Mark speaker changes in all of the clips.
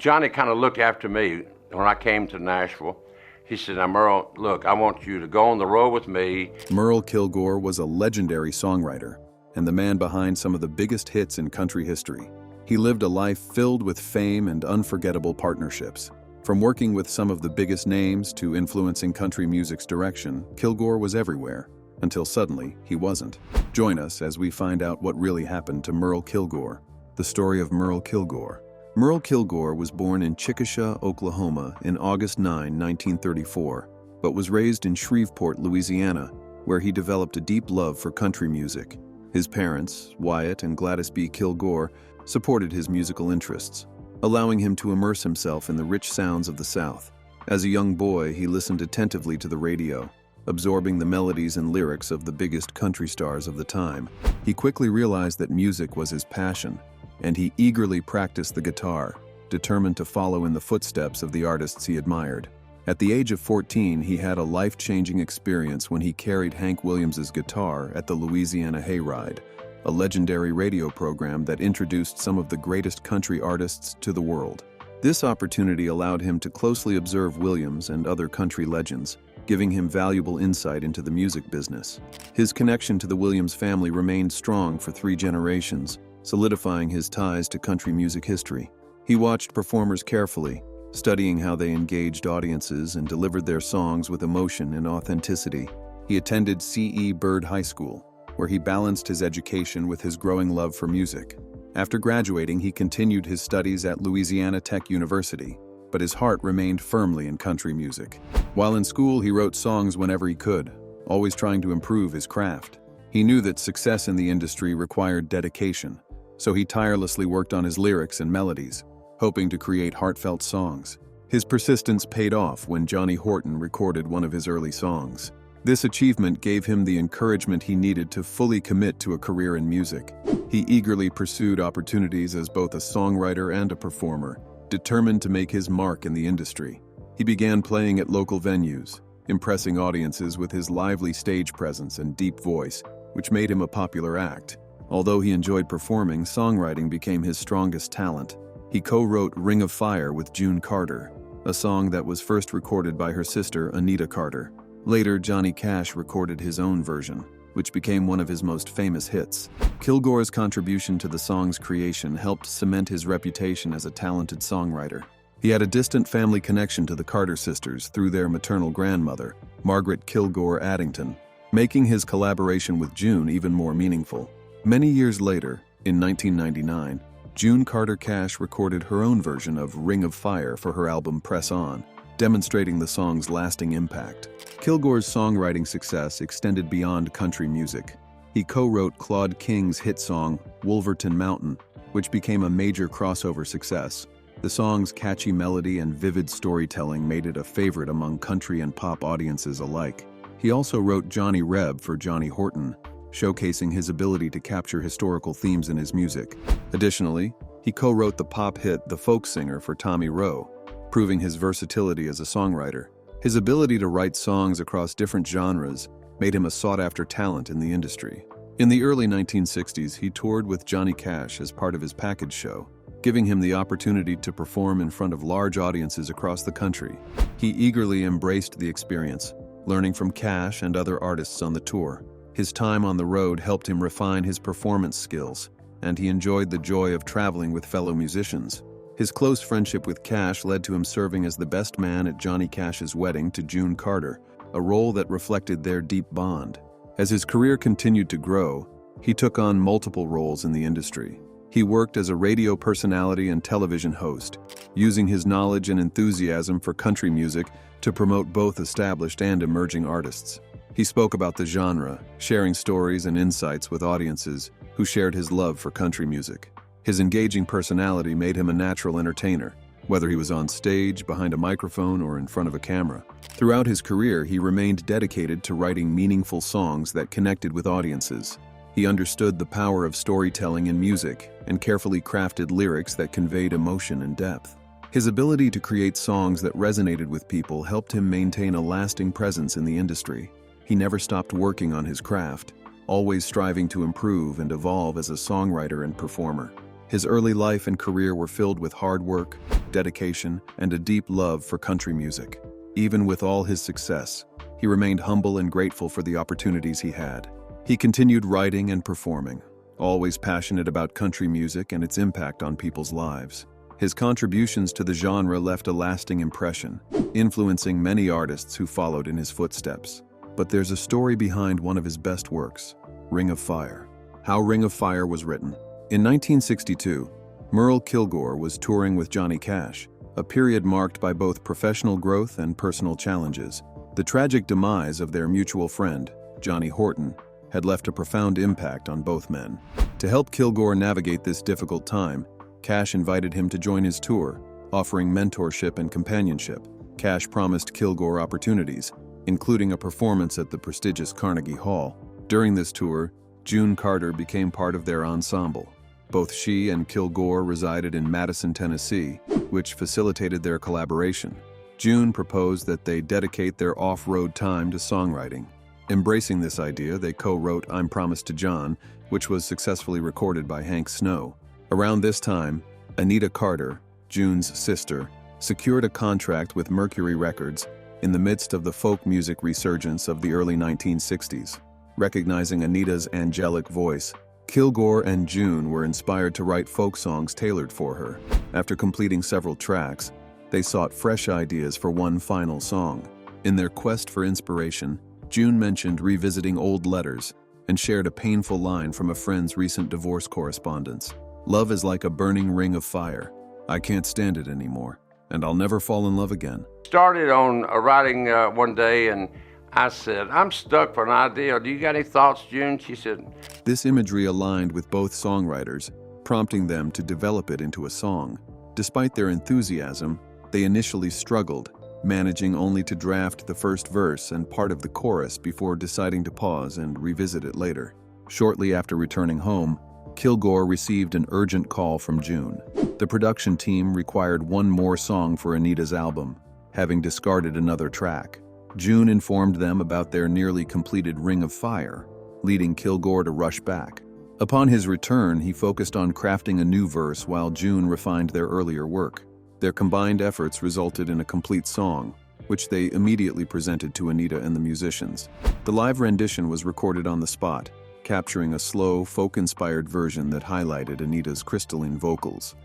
Speaker 1: Johnny kind of looked after me when I came to Nashville. He said, now Merle, look, I want you to go on the road with me.
Speaker 2: Merle Kilgore was a legendary songwriter and the man behind some of the biggest hits in country history. He lived a life filled with fame and unforgettable partnerships. From working with some of the biggest names to influencing country music's direction, Kilgore was everywhere, until suddenly he wasn't. Join us as we find out what really happened to Merle Kilgore. The story of Merle Kilgore. Merle Kilgore was born in Chickasha, Oklahoma in August 9, 1934, but was raised in Shreveport, Louisiana, where he developed a deep love for country music. His parents, Wyatt and Gladys B. Kilgore, supported his musical interests, allowing him to immerse himself in the rich sounds of the South. As a young boy, he listened attentively to the radio, absorbing the melodies and lyrics of the biggest country stars of the time. He quickly realized that music was his passion, and he eagerly practiced the guitar, determined to follow in the footsteps of the artists he admired. At the age of 14, he had a life-changing experience when he carried Hank Williams's guitar at the Louisiana Hayride, a legendary radio program that introduced some of the greatest country artists to the world. This opportunity allowed him to closely observe Williams and other country legends, giving him valuable insight into the music business. His connection to the Williams family remained strong for 3 generations, solidifying his ties to country music history. He watched performers carefully, studying how they engaged audiences and delivered their songs with emotion and authenticity. He attended C.E. Bird High School, where he balanced his education with his growing love for music. After graduating, he continued his studies at Louisiana Tech University, but his heart remained firmly in country music. While in school, he wrote songs whenever he could, always trying to improve his craft. He knew that success in the industry required dedication, so he tirelessly worked on his lyrics and melodies, hoping to create heartfelt songs. His persistence paid off when Johnny Horton recorded one of his early songs. This achievement gave him the encouragement he needed to fully commit to a career in music. He eagerly pursued opportunities as both a songwriter and a performer, determined to make his mark in the industry. He began playing at local venues, impressing audiences with his lively stage presence and deep voice, which made him a popular act. Although he enjoyed performing, songwriting became his strongest talent. He co-wrote Ring of Fire with June Carter, a song that was first recorded by her sister, Anita Carter. Later, Johnny Cash recorded his own version, which became one of his most famous hits. Kilgore's contribution to the song's creation helped cement his reputation as a talented songwriter. He had a distant family connection to the Carter sisters through their maternal grandmother, Margaret Kilgore Addington, making his collaboration with June even more meaningful. Many years later, in 1999, June Carter Cash recorded her own version of Ring of Fire for her album Press On, demonstrating the song's lasting impact. Kilgore's songwriting success extended beyond country music. He co-wrote Claude King's hit song, Wolverton Mountain, which became a major crossover success. The song's catchy melody and vivid storytelling made it a favorite among country and pop audiences alike. He also wrote Johnny Reb for Johnny Horton, showcasing his ability to capture historical themes in his music. Additionally, he co-wrote the pop hit The Folk Singer for Tommy Roe, proving his versatility as a songwriter. His ability to write songs across different genres made him a sought-after talent in the industry. In the early 1960s, he toured with Johnny Cash as part of his package show, giving him the opportunity to perform in front of large audiences across the country. He eagerly embraced the experience, learning from Cash and other artists on the tour. His time on the road helped him refine his performance skills, and he enjoyed the joy of traveling with fellow musicians. His close friendship with Cash led to him serving as the best man at Johnny Cash's wedding to June Carter, a role that reflected their deep bond. As his career continued to grow, he took on multiple roles in the industry. He worked as a radio personality and television host, using his knowledge and enthusiasm for country music to promote both established and emerging artists. He spoke about the genre, sharing stories and insights with audiences who shared his love for country music. His engaging personality made him a natural entertainer, whether he was on stage, behind a microphone, or in front of a camera. Throughout his career, he remained dedicated to writing meaningful songs that connected with audiences. He understood the power of storytelling in music and carefully crafted lyrics that conveyed emotion and depth. His ability to create songs that resonated with people helped him maintain a lasting presence in the industry. He never stopped working on his craft, always striving to improve and evolve as a songwriter and performer. His early life and career were filled with hard work, dedication, and a deep love for country music. Even with all his success, he remained humble and grateful for the opportunities he had. He continued writing and performing, always passionate about country music and its impact on people's lives. His contributions to the genre left a lasting impression, influencing many artists who followed in his footsteps. But there's a story behind one of his best works, Ring of Fire. How Ring of Fire was written. In 1962, Merle Kilgore was touring with Johnny Cash, a period marked by both professional growth and personal challenges. The tragic demise of their mutual friend, Johnny Horton, had left a profound impact on both men. To help Kilgore navigate this difficult time, Cash invited him to join his tour, offering mentorship and companionship. Cash promised Kilgore opportunities, including a performance at the prestigious Carnegie Hall. During this tour, June Carter became part of their ensemble. Both she and Kilgore resided in Madison, Tennessee, which facilitated their collaboration. June proposed that they dedicate their off-road time to songwriting. Embracing this idea, they co-wrote I'm Promised to John, which was successfully recorded by Hank Snow. Around this time, Anita Carter, June's sister, secured a contract with Mercury Records in the midst of the folk music resurgence of the early 1960s. Recognizing Anita's angelic voice, Kilgore and June were inspired to write folk songs tailored for her. After completing several tracks, they sought fresh ideas for one final song. In their quest for inspiration, June mentioned revisiting old letters and shared a painful line from a friend's recent divorce correspondence. Love is like a burning ring of fire. I can't stand it anymore, and I'll never fall in love again.
Speaker 1: Started on writing one day, and I said, I'm stuck for an idea. Do you got any thoughts, June? She said.
Speaker 2: This imagery aligned with both songwriters, prompting them to develop it into a song. Despite their enthusiasm, they initially struggled, managing only to draft the first verse and part of the chorus before deciding to pause and revisit it later. Shortly after returning home, Kilgore received an urgent call from June. The production team required one more song for Anita's album, having discarded another track. June informed them about their nearly completed Ring of Fire, leading Kilgore to rush back. Upon his return, he focused on crafting a new verse while June refined their earlier work. Their combined efforts resulted in a complete song, which they immediately presented to Anita and the musicians. The live rendition was recorded on the spot, capturing a slow, folk-inspired version that highlighted Anita's crystalline vocals.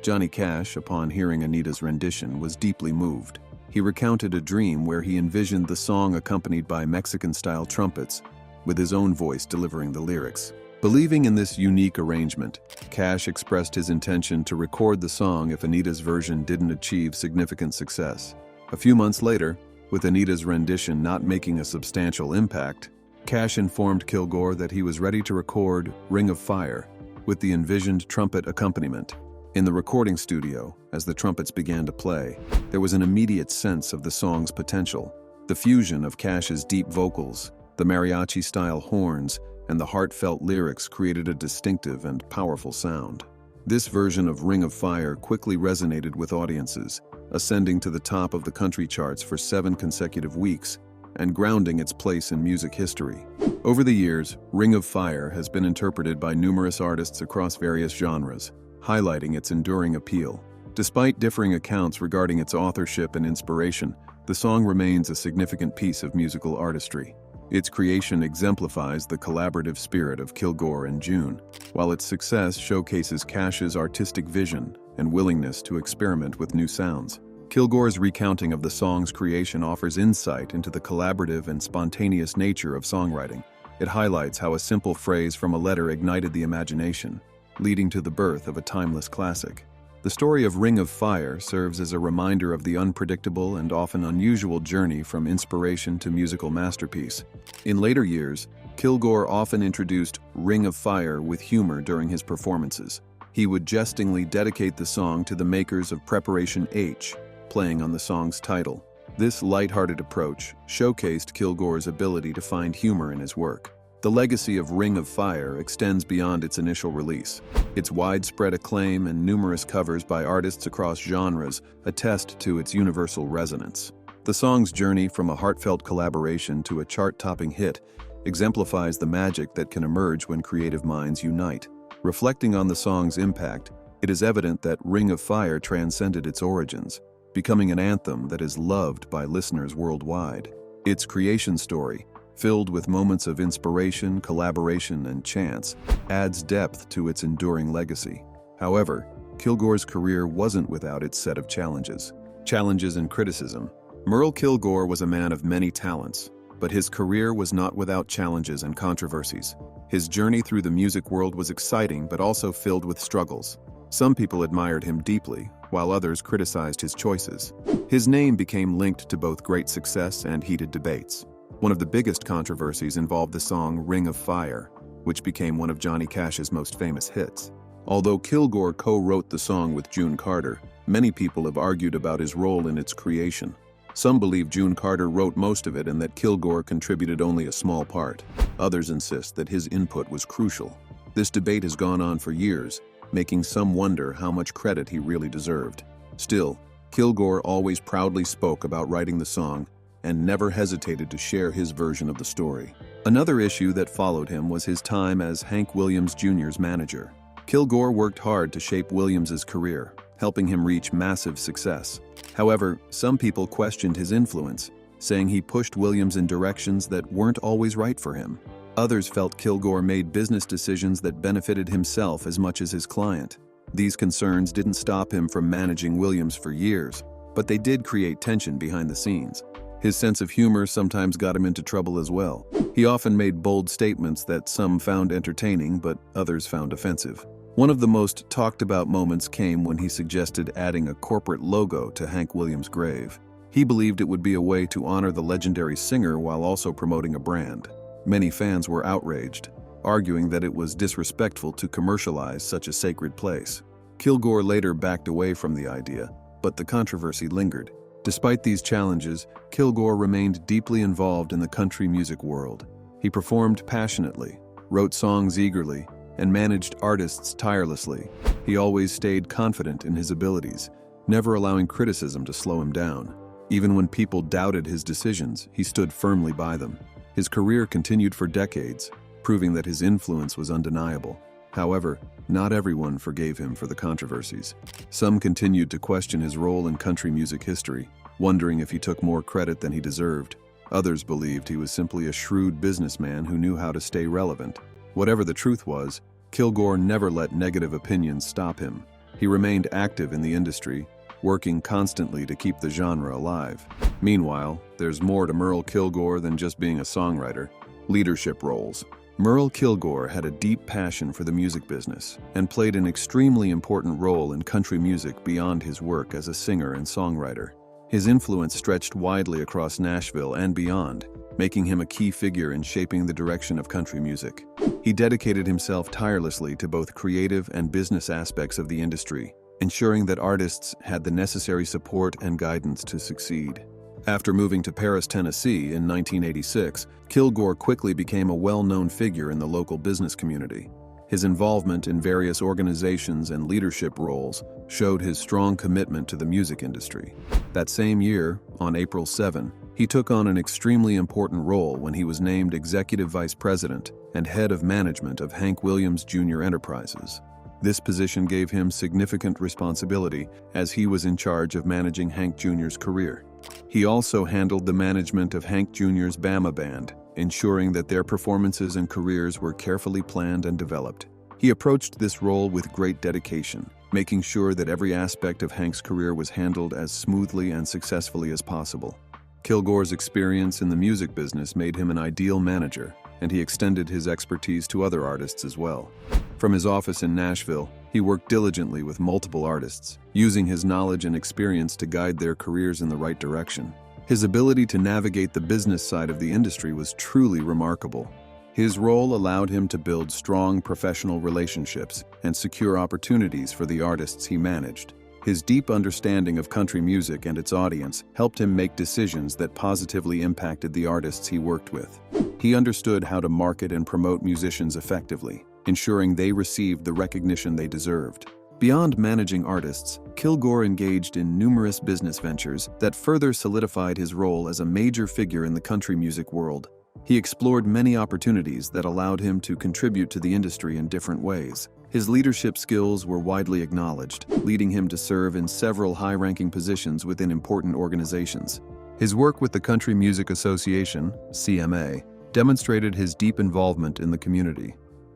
Speaker 2: Johnny Cash, upon hearing Anita's rendition, was deeply moved. He recounted a dream where he envisioned the song accompanied by Mexican-style trumpets, with his own voice delivering the lyrics. Believing in this unique arrangement, Cash expressed his intention to record the song if Anita's version didn't achieve significant success. A few months later, with Anita's rendition not making a substantial impact, Cash informed Kilgore that he was ready to record Ring of Fire with the envisioned trumpet accompaniment. In the recording studio, as the trumpets began to play, there was an immediate sense of the song's potential. The fusion of Cash's deep vocals, the mariachi-style horns, and the heartfelt lyrics created a distinctive and powerful sound. This version of Ring of Fire quickly resonated with audiences, ascending to the top of the country charts for 7 consecutive weeks and grounding its place in music history. Over the years, Ring of Fire has been interpreted by numerous artists across various genres, highlighting its enduring appeal. Despite differing accounts regarding its authorship and inspiration, the song remains a significant piece of musical artistry. Its creation exemplifies the collaborative spirit of Kilgore and June, while its success showcases Cash's artistic vision and willingness to experiment with new sounds. Kilgore's recounting of the song's creation offers insight into the collaborative and spontaneous nature of songwriting. It highlights how a simple phrase from a letter ignited the imagination, leading to the birth of a timeless classic. The story of Ring of Fire serves as a reminder of the unpredictable and often unusual journey from inspiration to musical masterpiece. In later years, Kilgore often introduced Ring of Fire with humor during his performances. He would jestingly dedicate the song to the makers of Preparation H, playing on the song's title. This lighthearted approach showcased Kilgore's ability to find humor in his work. The legacy of Ring of Fire extends beyond its initial release. Its widespread acclaim and numerous covers by artists across genres attest to its universal resonance. The song's journey from a heartfelt collaboration to a chart-topping hit exemplifies the magic that can emerge when creative minds unite. Reflecting on the song's impact, It is evident that Ring of Fire transcended its origins, becoming an anthem that is loved by listeners worldwide. Its creation story, filled with moments of inspiration, collaboration, and chance, adds depth to its enduring legacy. However, Kilgore's career wasn't without its set of challenges. Challenges and criticism. Merle Kilgore was a man of many talents, but his career was not without challenges and controversies. His journey through the music world was exciting but also filled with struggles. Some people admired him deeply, while others criticized his choices. His name became linked to both great success and heated debates. One of the biggest controversies involved the song Ring of Fire, which became one of Johnny Cash's most famous hits. Although Kilgore co-wrote the song with June Carter, many people have argued about his role in its creation. Some believe June Carter wrote most of it and that Kilgore contributed only a small part. Others insist that his input was crucial. This debate has gone on for years, making some wonder how much credit he really deserved. Still, Kilgore always proudly spoke about writing the song and never hesitated to share his version of the story. Another issue that followed him was his time as Hank Williams Jr.'s manager. Kilgore worked hard to shape Williams's career, helping him reach massive success. However, some people questioned his influence, saying he pushed Williams in directions that weren't always right for him. Others felt Kilgore made business decisions that benefited himself as much as his client. These concerns didn't stop him from managing Williams for years, but they did create tension behind the scenes. His sense of humor sometimes got him into trouble as well. He often made bold statements that some found entertaining but others found offensive. One of the most talked about moments came when he suggested adding a corporate logo to Hank Williams' grave. He believed it would be a way to honor the legendary singer while also promoting a brand. Many fans were outraged, arguing that it was disrespectful to commercialize such a sacred place. Kilgore later backed away from the idea, but the controversy lingered. Despite these challenges, Kilgore remained deeply involved in the country music world. He performed passionately, wrote songs eagerly, and managed artists tirelessly. He always stayed confident in his abilities, never allowing criticism to slow him down. Even when people doubted his decisions, he stood firmly by them. His career continued for decades, proving that his influence was undeniable. However, not everyone forgave him for the controversies. Some continued to question his role in country music history, wondering if he took more credit than he deserved. Others believed he was simply a shrewd businessman who knew how to stay relevant. Whatever the truth was, Kilgore never let negative opinions stop him. He remained active in the industry, working constantly to keep the genre alive. Meanwhile, there's more to Merle Kilgore than just being a songwriter. Leadership roles. Merle Kilgore had a deep passion for the music business and played an extremely important role in country music beyond his work as a singer and songwriter. His influence stretched widely across Nashville and beyond, making him a key figure in shaping the direction of country music. He dedicated himself tirelessly to both creative and business aspects of the industry, ensuring that artists had the necessary support and guidance to succeed. After moving to Paris, Tennessee in 1986, Kilgore quickly became a well-known figure in the local business community. His involvement in various organizations and leadership roles showed his strong commitment to the music industry. That same year, on April 7, he took on an extremely important role when he was named Executive Vice President and Head of Management of Hank Williams Jr. Enterprises. This position gave him significant responsibility as he was in charge of managing Hank Jr.'s career. He also handled the management of Hank Jr.'s Bama Band, ensuring that their performances and careers were carefully planned and developed. He approached this role with great dedication, making sure that every aspect of Hank's career was handled as smoothly and successfully as possible. Kilgore's experience in the music business made him an ideal manager, and he extended his expertise to other artists as well. From his office in Nashville, he worked diligently with multiple artists, using his knowledge and experience to guide their careers in the right direction. His ability to navigate the business side of the industry was truly remarkable. His role allowed him to build strong professional relationships and secure opportunities for the artists he managed. His deep understanding of country music and its audience helped him make decisions that positively impacted the artists he worked with. He understood how to market and promote musicians effectively, ensuring they received the recognition they deserved. Beyond managing artists, Kilgore engaged in numerous business ventures that further solidified his role as a major figure in the country music world. He explored many opportunities that allowed him to contribute to the industry in different ways. His leadership skills were widely acknowledged, leading him to serve in several high-ranking positions within important organizations. His work with the Country Music Association, CMA, demonstrated his deep involvement in the community.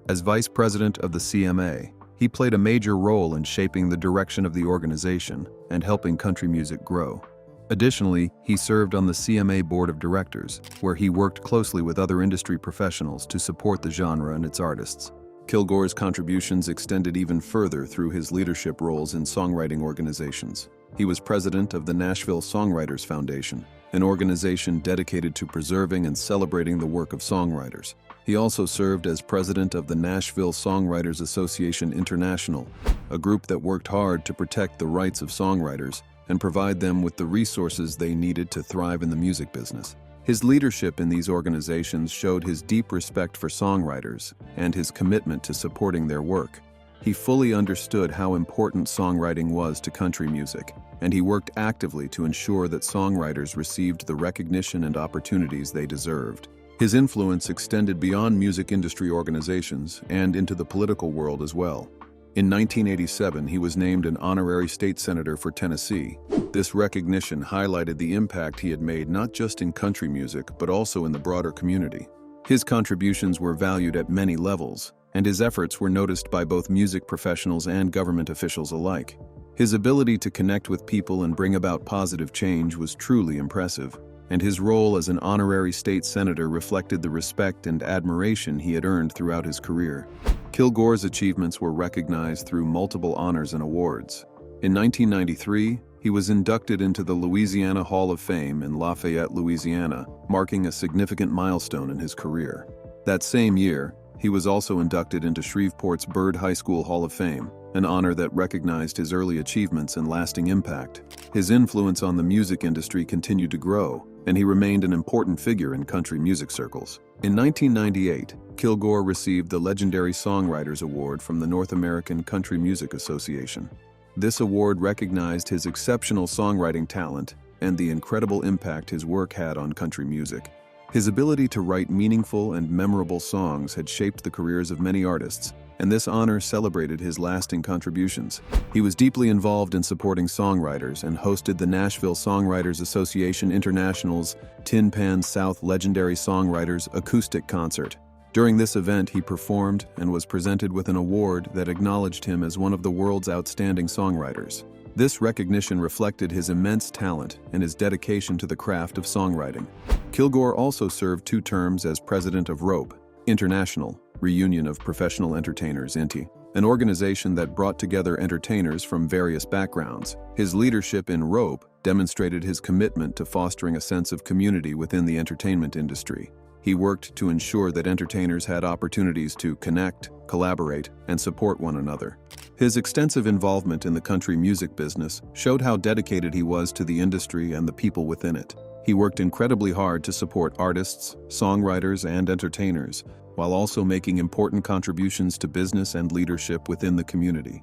Speaker 2: As vice president of the CMA, he played a major role in shaping the direction of the organization and helping country music grow. Additionally, he served on the CMA Board of Directors, where he worked closely with other industry professionals to support the genre and its artists. Kilgore's contributions extended even further through his leadership roles in songwriting organizations. He was president of the Nashville Songwriters Foundation, an organization dedicated to preserving and celebrating the work of songwriters. He also served as president of the Nashville Songwriters Association International, a group that worked hard to protect the rights of songwriters and provide them with the resources they needed to thrive in the music business. His leadership in these organizations showed his deep respect for songwriters and his commitment to supporting their work. He fully understood how important songwriting was to country music, and he worked actively to ensure that songwriters received the recognition and opportunities they deserved. His influence extended beyond music industry organizations and into the political world as well. In 1987, he was named an honorary state senator for Tennessee. This recognition highlighted the impact he had made not just in country music, but also in the broader community. His contributions were valued at many levels, and his efforts were noticed by both music professionals and government officials alike. His ability to connect with people and bring about positive change was truly impressive, and his role as an honorary state senator reflected the respect and admiration he had earned throughout his career. Kilgore's achievements were recognized through multiple honors and awards. In 1993, he was inducted into the Louisiana Hall of Fame in Lafayette, Louisiana, marking a significant milestone in his career. That same year, he was also inducted into Shreveport's Byrd High School Hall of Fame, an honor that recognized his early achievements and lasting impact. His influence on the music industry continued to grow, and he remained an important figure in country music circles. In 1998, Kilgore received the legendary Songwriters Award from the North American Country Music Association. This award recognized his exceptional songwriting talent and the incredible impact his work had on country music. His ability to write meaningful and memorable songs had shaped the careers of many artists, and this honor celebrated his lasting contributions. He was deeply involved in supporting songwriters and hosted the Nashville Songwriters Association International's Tin Pan South Legendary Songwriters Acoustic Concert. During this event, he performed and was presented with an award that acknowledged him as one of the world's outstanding songwriters. This recognition reflected his immense talent and his dedication to the craft of songwriting. Kilgore also served 2 terms as president of ROPE, International Reunion of Professional Entertainers, INTI, an organization that brought together entertainers from various backgrounds. His leadership in ROPE demonstrated his commitment to fostering a sense of community within the entertainment industry. He worked to ensure that entertainers had opportunities to connect, collaborate, and support one another. His extensive involvement in the country music business showed how dedicated he was to the industry and the people within it. He worked incredibly hard to support artists, songwriters, and entertainers, while also making important contributions to business and leadership within the community.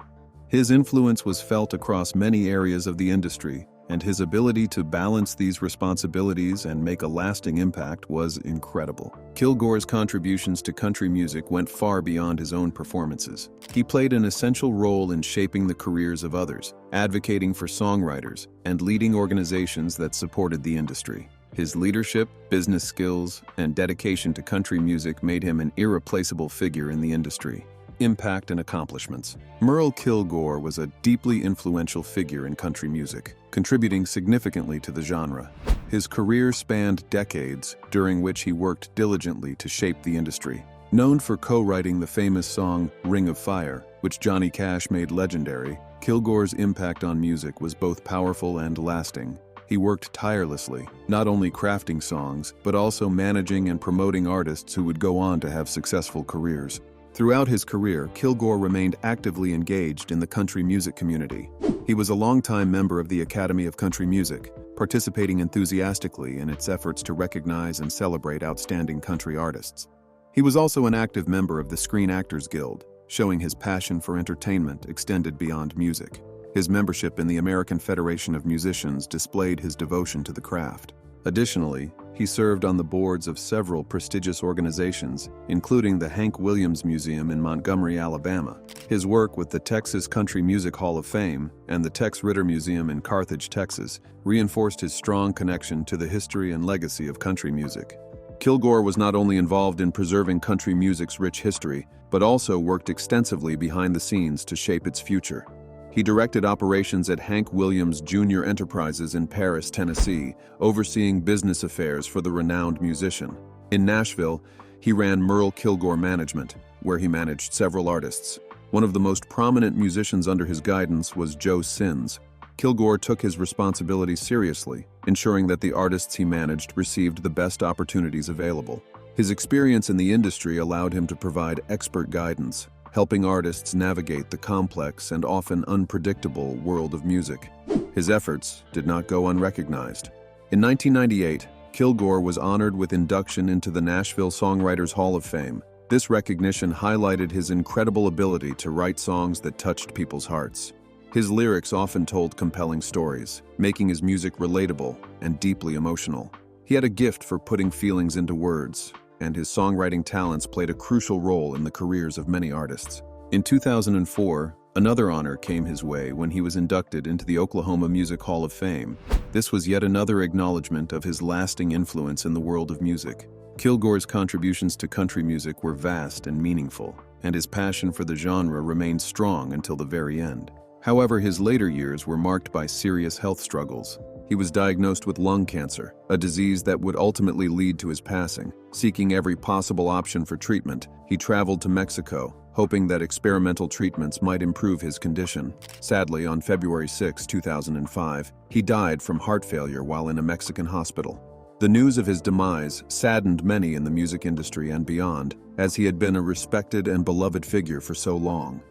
Speaker 2: His influence was felt across many areas of the industry, and his ability to balance these responsibilities and make a lasting impact was incredible. Kilgore's contributions to country music went far beyond his own performances. He played an essential role in shaping the careers of others, advocating for songwriters, and leading organizations that supported the industry. His leadership, business skills, and dedication to country music made him an irreplaceable figure in the industry. Impact and accomplishments. Merle Kilgore was a deeply influential figure in country music, contributing significantly to the genre. His career spanned decades, during which he worked diligently to shape the industry. Known for co-writing the famous song Ring of Fire, which Johnny Cash made legendary, Kilgore's impact on music was both powerful and lasting. He worked tirelessly, not only crafting songs, but also managing and promoting artists who would go on to have successful careers. Throughout his career, Kilgore remained actively engaged in the country music community. He was a longtime member of the Academy of Country Music, participating enthusiastically in its efforts to recognize and celebrate outstanding country artists. He was also an active member of the Screen Actors Guild, showing his passion for entertainment extended beyond music. His membership in the American Federation of Musicians displayed his devotion to the craft. Additionally, he served on the boards of several prestigious organizations, including the Hank Williams Museum in Montgomery, Alabama. His work with the Texas Country Music Hall of Fame and the Tex Ritter Museum in Carthage, Texas, reinforced his strong connection to the history and legacy of country music. Kilgore was not only involved in preserving country music's rich history, but also worked extensively behind the scenes to shape its future. He directed operations at Hank Williams Jr. Enterprises in Paris, Tennessee, overseeing business affairs for the renowned musician. In Nashville, he ran Merle Kilgore Management, where he managed several artists. One of the most prominent musicians under his guidance was Joe Sins. Kilgore took his responsibility seriously, ensuring that the artists he managed received the best opportunities available. His experience in the industry allowed him to provide expert guidance, helping artists navigate the complex and often unpredictable world of music. His efforts did not go unrecognized. In 1998, Kilgore was honored with induction into the Nashville Songwriters Hall of Fame. This recognition highlighted his incredible ability to write songs that touched people's hearts. His lyrics often told compelling stories, making his music relatable and deeply emotional. He had a gift for putting feelings into words, and his songwriting talents played a crucial role in the careers of many artists. In 2004, another honor came his way when he was inducted into the Oklahoma Music Hall of Fame. This was yet another acknowledgement of his lasting influence in the world of music. Kilgore's contributions to country music were vast and meaningful, and his passion for the genre remained strong until the very end. However, his later years were marked by serious health struggles. He was diagnosed with lung cancer, a disease that would ultimately lead to his passing. Seeking every possible option for treatment, he traveled to Mexico, hoping that experimental treatments might improve his condition. Sadly, on February 6, 2005, he died from heart failure while in a Mexican hospital. The news of his demise saddened many in the music industry and beyond, as he had been a respected and beloved figure for so long.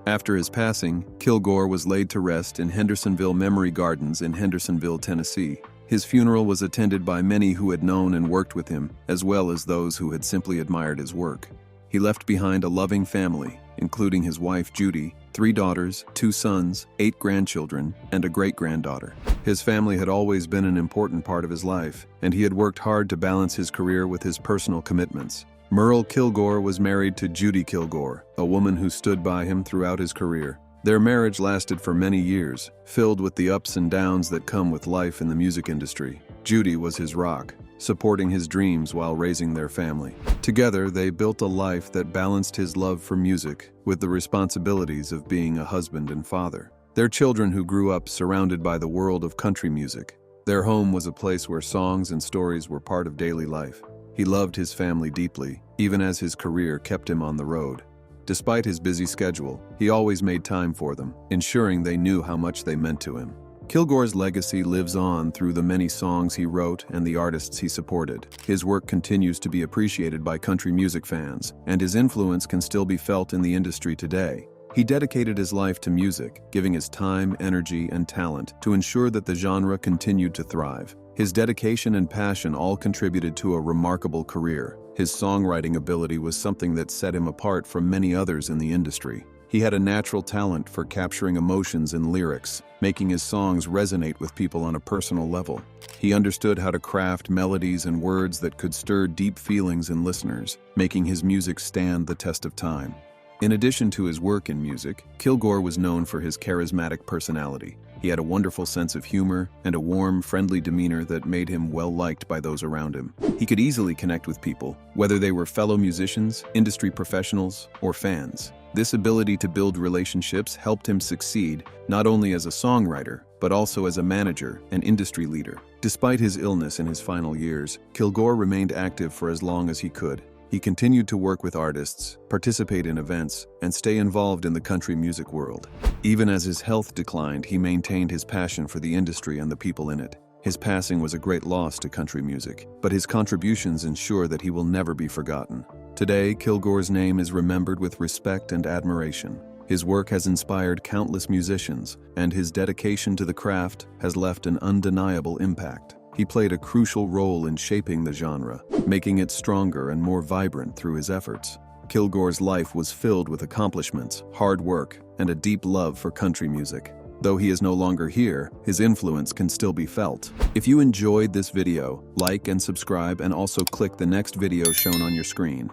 Speaker 2: After his passing, Kilgore was laid to rest in Hendersonville Memory Gardens in Hendersonville, Tennessee. His funeral was attended by many who had known and worked with him, as well as those who had simply admired his work. He left behind a loving family, including his wife Judy, 3 daughters, 2 sons, 8 grandchildren, and a great-granddaughter. His family had always been an important part of his life, and he had worked hard to balance his career with his personal commitments. Merle Kilgore was married to Judy Kilgore, a woman who stood by him throughout his career. Their marriage lasted for many years, filled with the ups and downs that come with life in the music industry. Judy was his rock, supporting his dreams while raising their family. Together, they built a life that balanced his love for music with the responsibilities of being a husband and father. Their children who grew up surrounded by the world of country music. Their home was a place where songs and stories were part of daily life. He loved his family deeply, even as his career kept him on the road. Despite his busy schedule, he always made time for them, ensuring they knew how much they meant to him. Kilgore's legacy lives on through the many songs he wrote and the artists he supported. His work continues to be appreciated by country music fans, and his influence can still be felt in the industry today. He dedicated his life to music, giving his time, energy, and talent to ensure that the genre continued to thrive. His dedication and passion all contributed to a remarkable career. His songwriting ability was something that set him apart from many others in the industry. He had a natural talent for capturing emotions in lyrics, making his songs resonate with people on a personal level. He understood how to craft melodies and words that could stir deep feelings in listeners, making his music stand the test of time. In addition to his work in music, Kilgore was known for his charismatic personality. He had a wonderful sense of humor and a warm, friendly demeanor that made him well-liked by those around him. He could easily connect with people, whether they were fellow musicians, industry professionals, or fans. This ability to build relationships helped him succeed not only as a songwriter, but also as a manager and industry leader. Despite his illness in his final years, Kilgore remained active for as long as he could. He continued to work with artists, participate in events, and stay involved in the country music world. Even as his health declined, he maintained his passion for the industry and the people in it. His passing was a great loss to country music, but his contributions ensure that he will never be forgotten. Today, Kilgore's name is remembered with respect and admiration. His work has inspired countless musicians, and his dedication to the craft has left an undeniable impact. He played a crucial role in shaping the genre, making it stronger and more vibrant through his efforts. Kilgore's life was filled with accomplishments, hard work, and a deep love for country music. Though he is no longer here, his influence can still be felt. If you enjoyed this video, like and subscribe, and also click the next video shown on your screen.